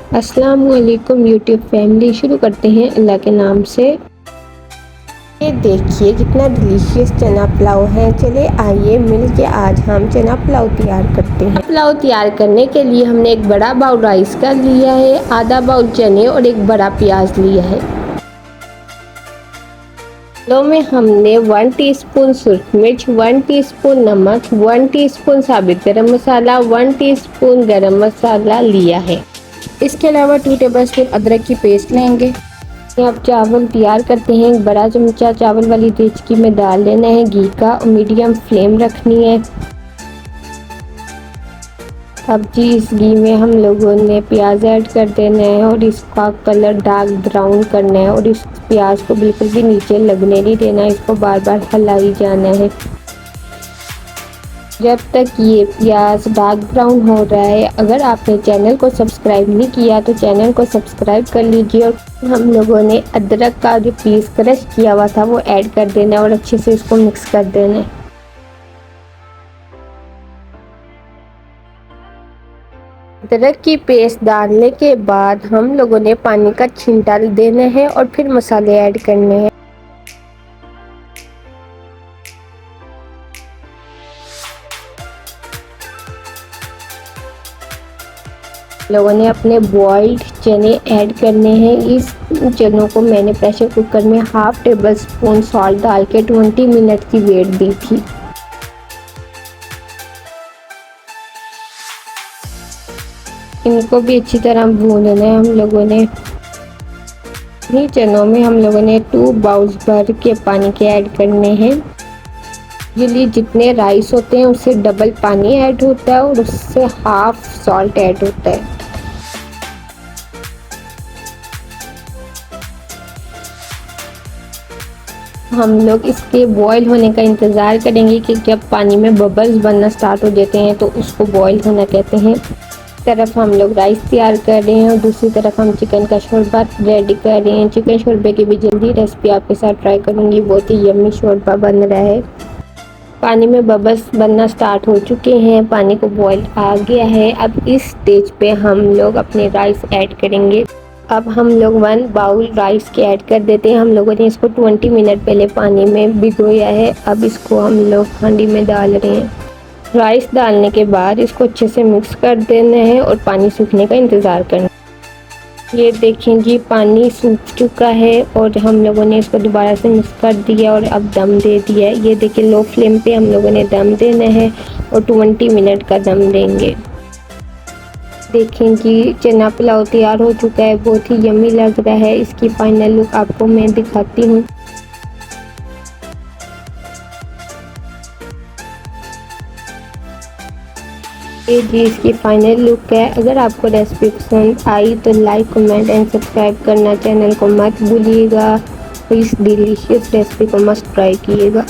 अस्सलामुअलैकुम YouTube family. शुरू करते हैं अल्लाह के नाम से। ये देखिए कितना डिलीशियस चना पुलाव है। चले आइए मिलके आज हम चना पुलाव तैयार करते हैं। पुलाव तैयार करने के लिए हमने एक बड़ा बाउल राइस का लिया है, आधा बाउल चने और एक बड़ा प्याज लिया है। पुलाव में हमने 1 टीस्पून सुर्ख मिर्च, 1 टीस्पून नमक, 1 टीस्पून साबित गरम मसाला, 1 टीस्पून गरम मसाला लिया है। इसके अलावा 2 टेबलस्पून अदरक की पेस्ट लेंगे। अब चावल तैयार करते हैं। एक बड़ा चमचा चावल वाली देचकी में डाल लेना है घी का और मीडियम फ्लेम रखनी है। अब जी इस घी में हम लोगों ने प्याज ऐड कर देना है और इसका कलर डार्क ब्राउन करना है और इस प्याज को बिल्कुल भी नीचे लगने नहीं देना है, इसको बार बार हिलाई जाना है जब तक ये प्याज डार्क ब्राउन हो रहा है। अगर आपने चैनल को सब्सक्राइब नहीं किया तो चैनल को सब्सक्राइब कर लीजिए। और हम लोगों ने अदरक का जो पीस क्रश किया हुआ था वो ऐड कर देना है और अच्छे से इसको मिक्स कर देना है। अदरक की पेस्ट डालने के बाद हम लोगों ने पानी का छींटा देना है और फिर मसाले ऐड करने हैं। लोगों ने अपने बॉइल्ड चने ऐड करने हैं। इस चनों को मैंने प्रेशर कुकर में हाफ टेबल स्पून सॉल्ट डाल के 20 मिनट की वेट दी थी। इनको भी अच्छी तरह भूनना है हम लोगों ने। इन्हीं चनों में हम लोगों ने 2 बाउल्स भर के पानी के ऐड करने हैं। यूजुअली जितने राइस होते हैं उससे डबल पानी ऐड होता है और उससे हाफ सॉल्ट ऐड होता है। हम लोग इसके बॉईल होने का इंतज़ार करेंगे कि जब पानी में बबल्स बनना स्टार्ट हो जाते हैं तो उसको बॉईल होना कहते हैं। एक तरफ हम लोग राइस तैयार कर रहे हैं और दूसरी तरफ हम चिकन का शोरबा रेडी कर रहे हैं। चिकन शोरबे की भी जल्दी रेसिपी आपके साथ ट्राई करूँगी। बहुत ही यम्मी शोरबा बन रहा है। पानी में बबल्स बनना स्टार्ट हो चुके हैं, पानी को बॉईल आ गया है। अब इस स्टेज पे हम लोग अपने राइस ऐड करेंगे। अब हम लोग 1 बाउल राइस के ऐड कर देते हैं। हम लोगों ने इसको 20 मिनट पहले पानी में भिगोया है। अब इसको हम लोग हांडी में डाल रहे हैं। राइस डालने के बाद इसको अच्छे से मिक्स कर देना है और पानी सूखने का इंतज़ार करना है। ये देखें जी पानी सूख चुका है और हम लोगों ने इसको दोबारा से मिक्स कर दिया और अब दम दे दिया है। ये देखिए लो फ्लेम पे हम लोगों ने दम देना है और 20 मिनट का दम देंगे। देखें जी चना पुलाव तैयार हो चुका है। बहुत ही यम्मी लग रहा है। इसकी फाइनल लुक आपको मैं दिखाती हूँ। ये जी इसकी फाइनल लुक है। अगर आपको रेसिपी पसंद आई तो लाइक कमेंट एंड सब्सक्राइब करना चैनल को मत भूलिएगा। इस डिलीशियस रेसिपी को मस्ट ट्राई कीजिएगा।